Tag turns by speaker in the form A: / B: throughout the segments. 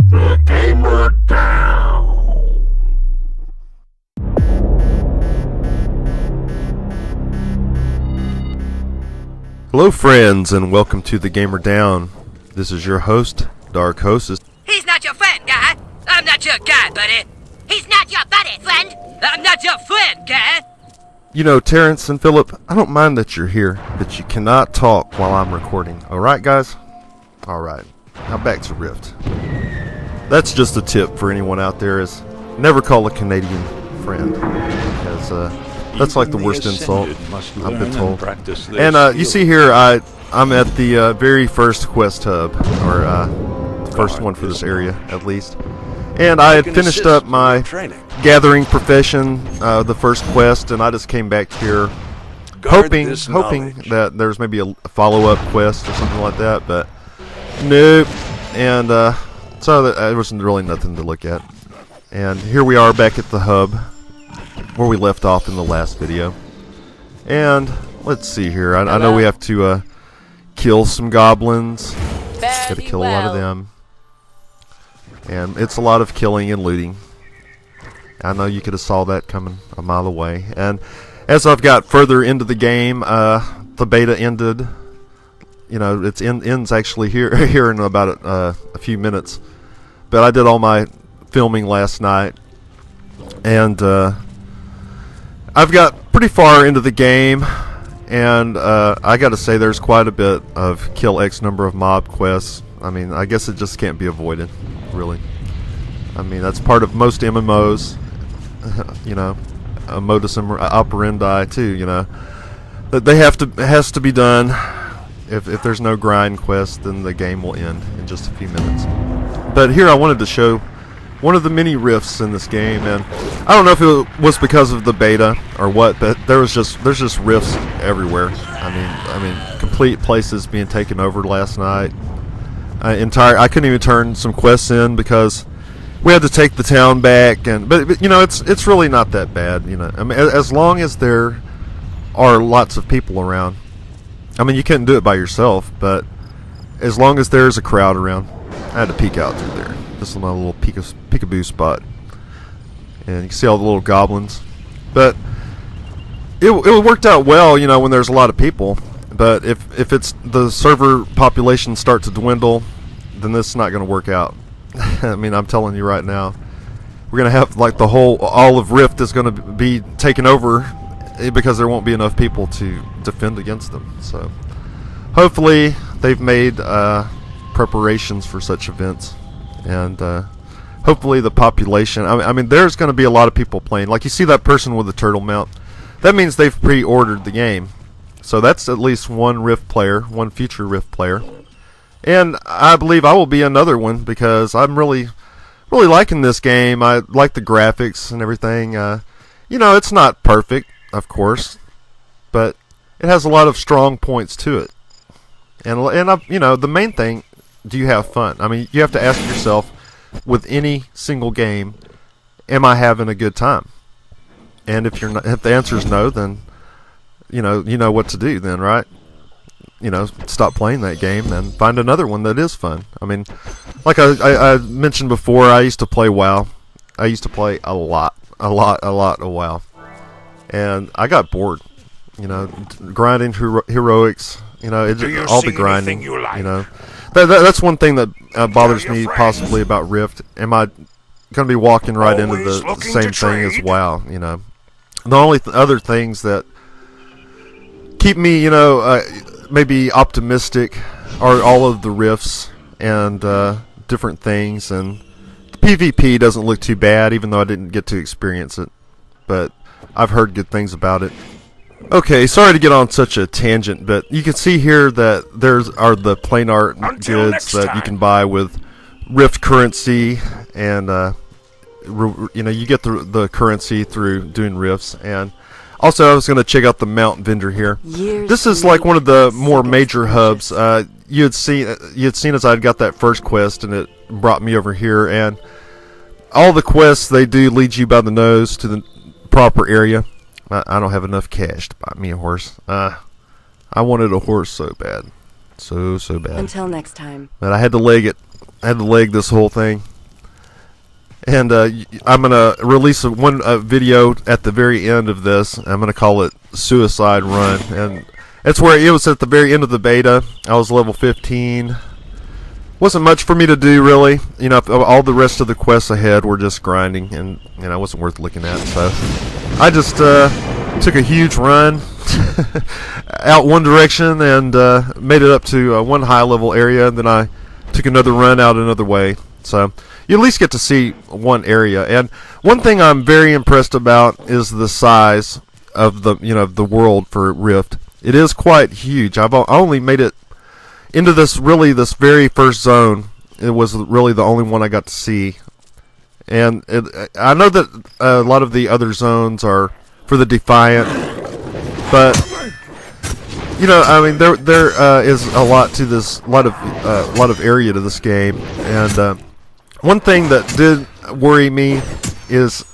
A: The Gamer Down.
B: Hello friends, and welcome to The Gamer Down. This is your host, Dark Hostess.
C: He's not your friend, guy. I'm not your guy, buddy. He's not your buddy, friend. I'm not your friend, guy.
B: You know, Terrence and Philip, I don't mind that you're here, but you cannot talk while I'm recording. Alright, guys? Alright. Now back to Rift. That's just a tip for anyone out there, is never call a Canadian friend. Because, that's like the worst insult I've been told. And you see here, I'm at the very first quest hub, or the first one for this area, at least. And I had finished up my gathering profession, the first quest, and I just came back here hoping that there's maybe a follow-up quest or something like that, but nope. And so there wasn't really nothing to look at. And here we are back at the hub, where we left off in the last video. And let's see here. I know we have to kill some goblins. Gotta kill a lot of them. And it's a lot of killing and looting. I know you could have saw that coming a mile away. And as I've got further into the game, the beta ended. You know, it ends actually here in about a few minutes. But I did all my filming last night. And I've got pretty far into the game, and I gotta say there's quite a bit of kill X number of mob quests. I mean, I guess it just can't be avoided, really. I mean, that's part of most MMOs, you know, modus operandi too, you know. That it has to be done. If there's no grind quest, then the game will end in just a few minutes. But here I wanted to show one of the mini rifts in this game, and I don't know if it was because of the beta or what, but there's just rifts everywhere. I mean, complete places being taken over last night. I couldn't even turn some quests in because we had to take the town back, but you know, it's really not that bad, you know. I mean, as long as there are lots of people around. I mean, you couldn't do it by yourself, but as long as there's a crowd around. I had to peek out through there. This is my little peekaboo spot, and you can see all the little goblins. But it worked out well, you know, when there's a lot of people. But if it's the server population starts to dwindle, then this is not going to work out. I mean, I'm telling you right now, we're going to have like all of Rift is going to be taken over because there won't be enough people to defend against them. So hopefully they've made preparations for such events. And hopefully the population, I mean, there's going to be a lot of people playing. Like, you see that person with the turtle mount, that means they've pre-ordered the game. So that's at least one Rift player, one future Rift player. And I believe I will be another one, because I'm really liking this game. I like the graphics and everything. You know, it's not perfect, of course, but it has a lot of strong points to it. And you know, the main thing, do you have fun? I mean, you have to ask yourself, with any single game, am I having a good time? And if the answer is no, then you know what to do then, right? You know, stop playing that game and find another one that is fun. I mean, like I mentioned before, I used to play WoW. I used to play a lot of WoW, and I got bored. You know, grinding heroics. You know, all the grinding. You know. That's one thing that bothers me possibly about Rift. Am I going to be walking right into the same thing as WoW? You know, the only other things that keep me, you know, maybe optimistic are all of the rifts and different things, and the PvP doesn't look too bad, even though I didn't get to experience it. But I've heard good things about it. Okay, sorry to get on such a tangent, but you can see here that are the plain art goods that you can buy with Rift currency, and you know, you get the currency through doing rifts. And also, I was going to check out the mount vendor here. This is like one of the more major hubs. You had seen as I got that first quest, and it brought me over here. And all the quests, they do lead you by the nose to the proper area. I don't have enough cash to buy me a horse. I wanted a horse so bad. So bad.
D: Until next time.
B: But I had to leg it. I had to leg this whole thing. And I'm gonna release one video at the very end of this. I'm gonna call it Suicide Run, and that's where it was at the very end of the beta. I was level 15. Wasn't much for me to do, really. You know, all the rest of the quests ahead were just grinding, and you know, it wasn't worth looking at. So I just took a huge run out one direction and made it up to one high level area, and then I took another run out another way. So you at least get to see one area. And one thing I'm very impressed about is the size of the world for Rift. It is quite huge. I only made it into this very first zone. It was really the only one I got to see. And I know that a lot of the other zones are for the Defiant, but you know, I mean, there is a lot to this, lot of area to this game. And one thing that did worry me is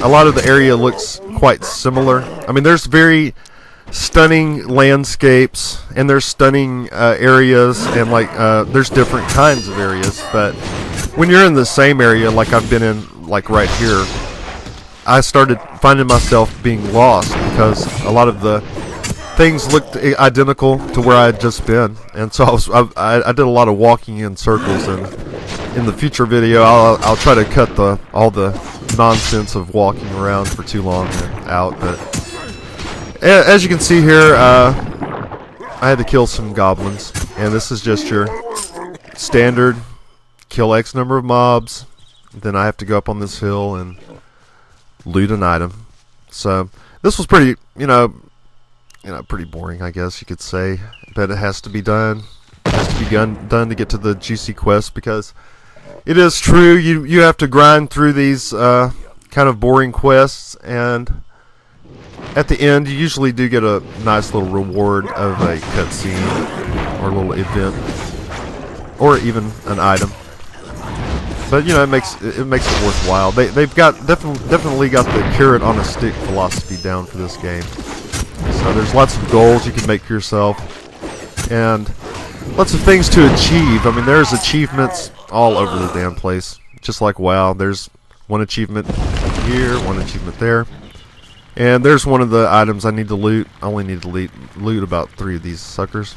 B: a lot of the area looks quite similar. I mean, there's very stunning landscapes, and there's stunning areas, and like there's different kinds of areas. But when you're in the same area, like I've been in, like right here, I started finding myself being lost because a lot of the things looked identical to where I had just been, and so I did a lot of walking in circles. And in the future video, I'll try to cut all the nonsense of walking around for too long out. But as you can see here, I had to kill some goblins, and this is just your standard kill X number of mobs. Then I have to go up on this hill and loot an item. So this was pretty, pretty boring, I guess you could say. But it has to be done. It has to be done to get to the juicy quest, because it is true, you have to grind through these kind of boring quests, and at the end you usually do get a nice little reward of a cutscene or a little event, or even an item. But you know, it makes it worthwhile. They've definitely got the carrot on a stick philosophy down for this game. So there's lots of goals you can make for yourself, and lots of things to achieve. I mean, there's achievements all over the damn place. Just like WoW, there's one achievement here, one achievement there. And there's one of the items I need to loot. I only need to loot about 3 of these suckers.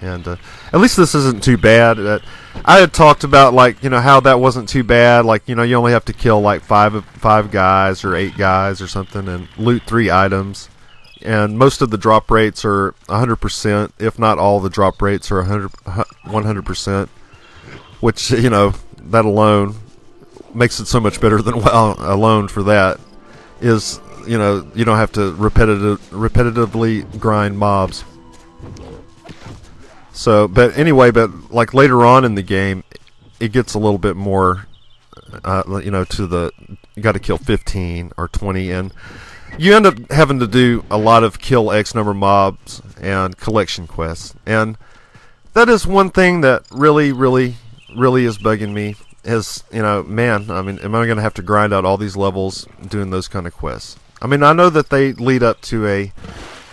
B: And at least this isn't too bad. I had talked about, like, how that wasn't too bad. Like, you only have to kill like 5 guys or 8 guys or something and loot 3 items. And most of the drop rates are 100%, if not all the drop rates are 100%, which, that alone makes it so much better than WoW alone for that. Is, you don't have to repetitively grind mobs. So, but anyway, like later on in the game, it gets a little bit more, you got to kill 15 or 20, and you end up having to do a lot of kill X number mobs and collection quests. And that is one thing that really is bugging me. Is, man, I mean, am I going to have to grind out all these levels doing those kind of quests? I mean, I know that they lead up to a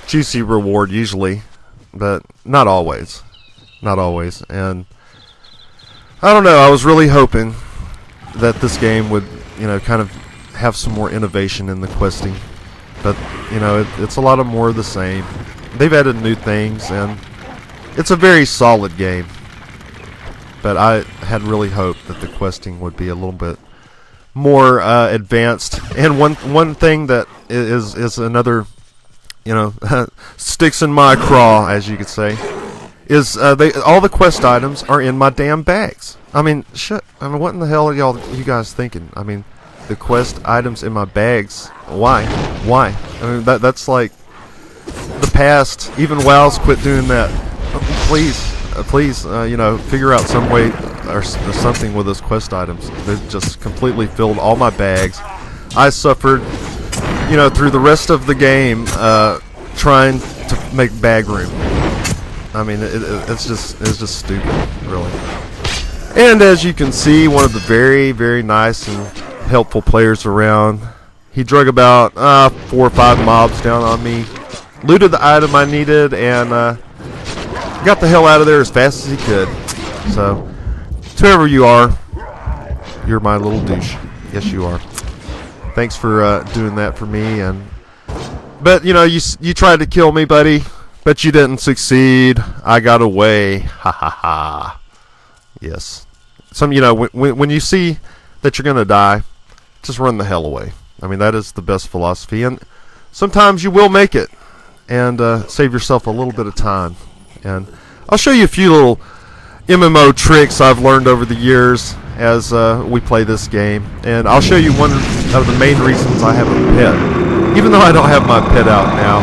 B: juicy reward usually, but not always. Not always. And I don't know, I was really hoping that this game would, kind of have some more innovation in the questing. But, it's a lot of more of the same. They've added new things, and it's a very solid game. But I had really hoped that the questing would be a little bit more advanced. And one thing that is another, sticks in my craw, as you could say, is all the quest items are in my damn bags. I mean, shit. I mean, what in the hell are you guys thinking? I mean, the quest items in my bags. Why? I mean, that's like the past. Even WoW's quit doing that. Please, figure out some way or something with those quest items. They just completely filled all my bags. I suffered, through the rest of the game trying to make bag room. I mean, it's just stupid, really. And as you can see, one of the very, very nice and helpful players around, he drug about 4 or 5 mobs down on me, looted the item I needed, and got the hell out of there as fast as he could. So, whoever you are, you're my little douche. Yes, you are. Thanks for doing that for me. But you know, you tried to kill me, buddy, but you didn't succeed. I got away. Ha ha ha. Yes. You know, when you see that you're gonna die, just run the hell away. I mean, that is the best philosophy, and sometimes you will make it, and save yourself a little bit of time. And I'll show you a few little MMO tricks I've learned over the years as we play this game, and I'll show you one of the main reasons I have a pet. Even though I don't have my pet out now,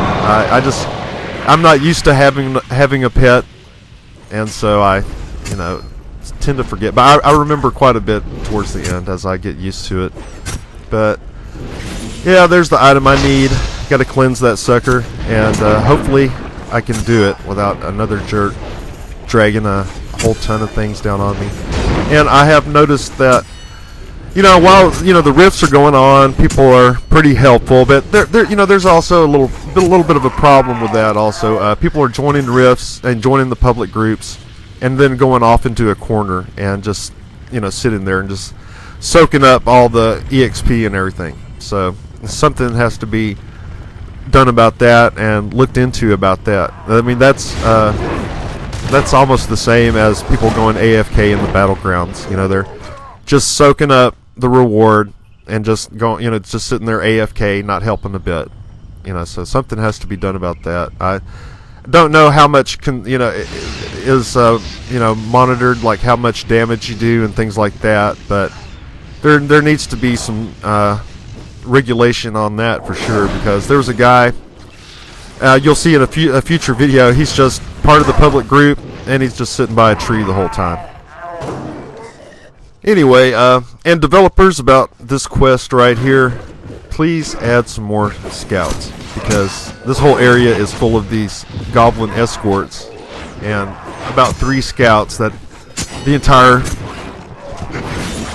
B: I'm not used to having a pet, and so I, you know, tend to forget. But I remember quite a bit towards the end as I get used to it. But yeah, there's the item I need. Got to cleanse that sucker, and hopefully I can do it without another jerk dragging a whole ton of things down on me. And I have noticed that, you know, while the rifts are going on, people are pretty helpful, but there's also a little bit of a problem with that. Also, people are joining rifts and joining the public groups, and then going off into a corner and just sitting there and just soaking up all the EXP and everything. So something has to be done about that and looked into about that. I mean, that's almost the same as people going AFK in the battlegrounds. You know, they're just soaking up the reward and just going, just sitting there AFK, not helping a bit. So something has to be done about that. I don't know how much is monitored, like how much damage you do and things like that, but there needs to be some regulation on that for sure, because there was a guy, you'll see in a future video, he's just part of the public group and he's just sitting by a tree the whole time. Anyway, and developers, about this quest right here, please add some more scouts, because this whole area is full of these goblin escorts, and about 3 scouts that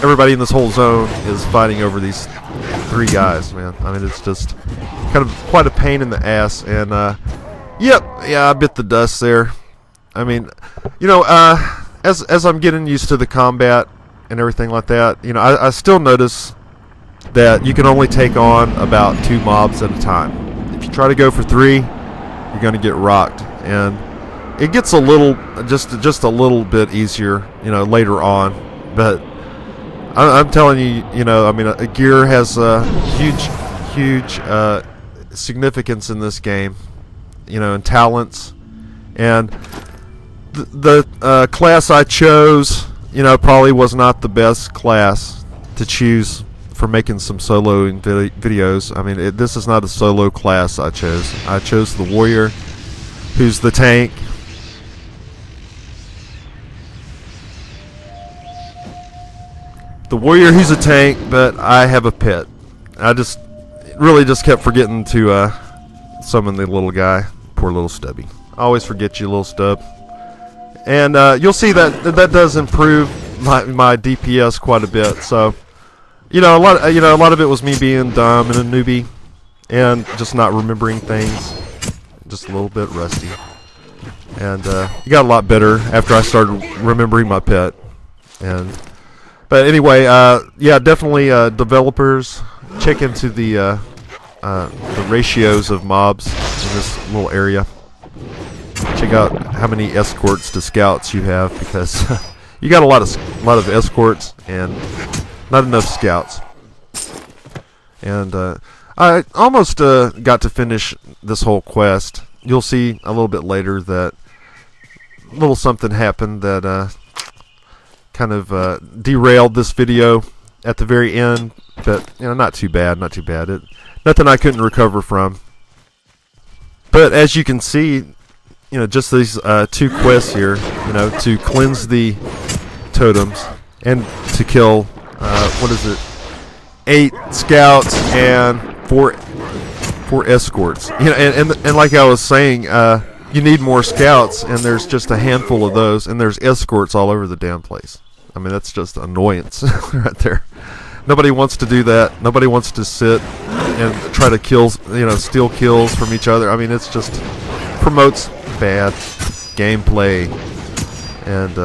B: everybody in this whole zone is fighting over these 3 guys, man. I mean, it's just kind of quite a pain in the ass. And I bit the dust there. I mean, as I'm getting used to the combat and everything like that, I still notice that you can only take on about 2 mobs at a time. If you try to go for 3, you're going to get rocked, and it gets a little, just a little bit easier, later on. But I'm telling you, I mean, gear has a huge significance in this game, and talents. And the class I chose, probably was not the best class to choose for making some soloing videos. I mean, this is not a solo class I chose. I chose the warrior, who's the tank. The warrior, who's a tank, but I have a pet. I really just kept forgetting to summon the little guy. Poor little Stubby. I always forget you, little Stub. And you'll see that does improve my DPS quite a bit. So, a lot of it was me being dumb and a newbie, and just not remembering things. Just a little bit rusty. And it got a lot better after I started remembering my pet. But anyway, definitely developers, check into the ratios of mobs in this little area. Check out how many escorts to scouts you have, because you got a lot of escorts and not enough scouts. And I almost got to finish this whole quest. You'll see a little bit later that a little something happened that kind of derailed this video at the very end, but not too bad. Nothing I couldn't recover from. But as you can see, just these 2 quests here, to cleanse the totems and to kill 8 scouts and 4 escorts. And like I was saying, you need more scouts, and there's just a handful of those, and there's escorts all over the damn place. I mean, that's just annoyance right there. Nobody wants to do that. Nobody wants to sit and try to steal kills from each other. I mean, it's just promotes bad gameplay. And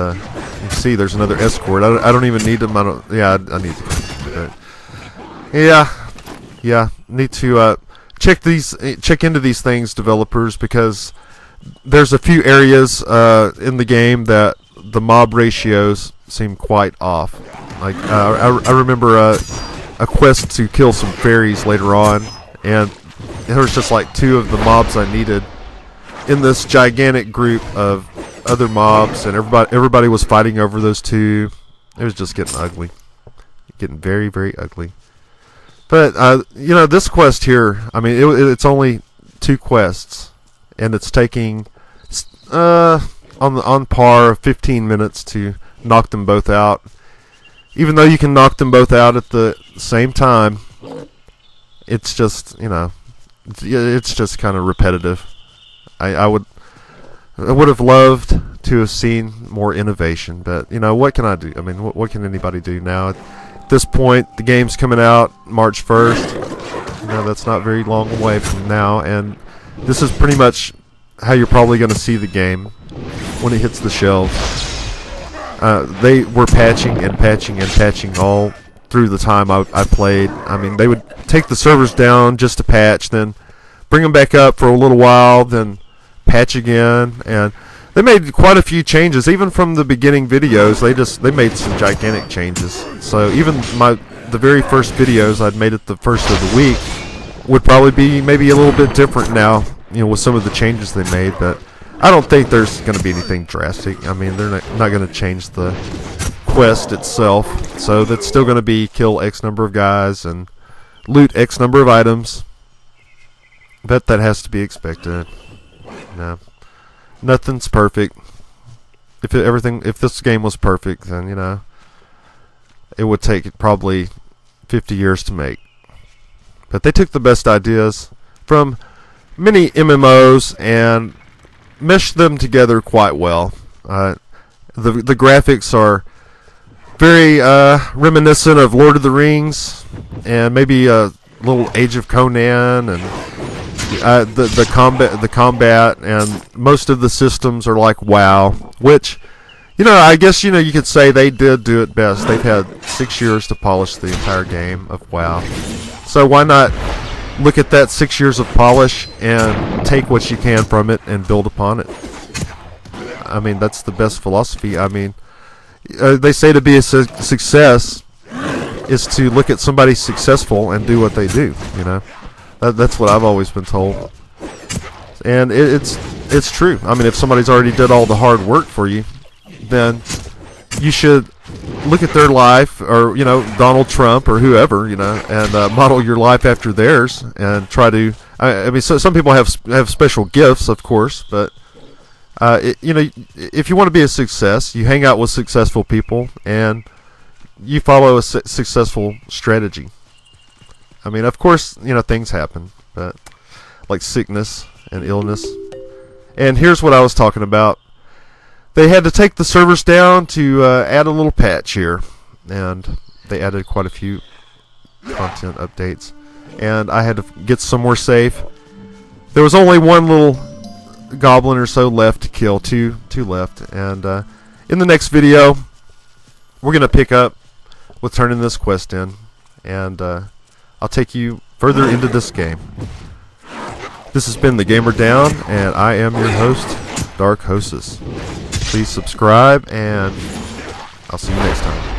B: you see, there's another escort. I don't even need them. I need to. Yeah. Need to check into these things, developers, because there's a few areas in the game that the mob ratios seem quite off. Like I remember a quest to kill some fairies later on, and there was just like 2 of the mobs I needed in this gigantic group of other mobs, and everybody was fighting over those 2. It was just getting ugly, getting very, very ugly. But this quest here, I mean, it's only 2 quests, and it's taking on par 15 minutes to knock them both out. Even though you can knock them both out at the same time, it's just it's just kind of repetitive. I would have loved to have seen more innovation, but what can I do? I mean, what can anybody do now? At this point, the game's coming out March 1st. That's not very long away from now, and this is pretty much how you're probably going to see the game when it hits the shelves. They were patching and patching and patching all through the time I played. I mean, they would take the servers down just to patch, then bring them back up for a little while, then patch again, and they made quite a few changes. Even from the beginning videos, they made some gigantic changes. So even the very first videos I'd made at the first of the week would probably be maybe a little bit different now, with some of the changes they made. But I don't think there's going to be anything drastic. I mean, they're not going to change the quest itself. So that's still going to be kill X number of guys and loot X number of items. But that has to be expected. No, nothing's perfect. If this game was perfect, then it would take probably 50 years to make. But they took the best ideas from many MMOs and meshed them together quite well. The graphics are very reminiscent of Lord of the Rings, and maybe a little Age of Conan, and the combat, and most of the systems are like WoW, which I guess you could say they did do it best. They've had 6 years to polish the entire game of WoW, so why not look at that 6 years of polish and take what you can from it and build upon it? I mean, that's the best philosophy. I mean, they say to be a success is to look at somebody successful and do what they do. That's what I've always been told, and it's true. I mean, if somebody's already did all the hard work for you, then you should look at their life, or Donald Trump or whoever, and model your life after theirs, and try to. I mean, so some people have special gifts, of course, but if you want to be a success, you hang out with successful people and you follow a successful strategy. I mean, of course, things happen, but like sickness and illness. And here's what I was talking about. They had to take the servers down to add a little patch here, and they added quite a few content updates. And I had to get somewhere safe. There was only one little goblin or so left to kill, two left. And in the next video, we're going to pick up with turning this quest in, and I'll take you further into this game. This has been The Gamer Down, and I am your host, Dark Hostess. Please subscribe, and I'll see you next time.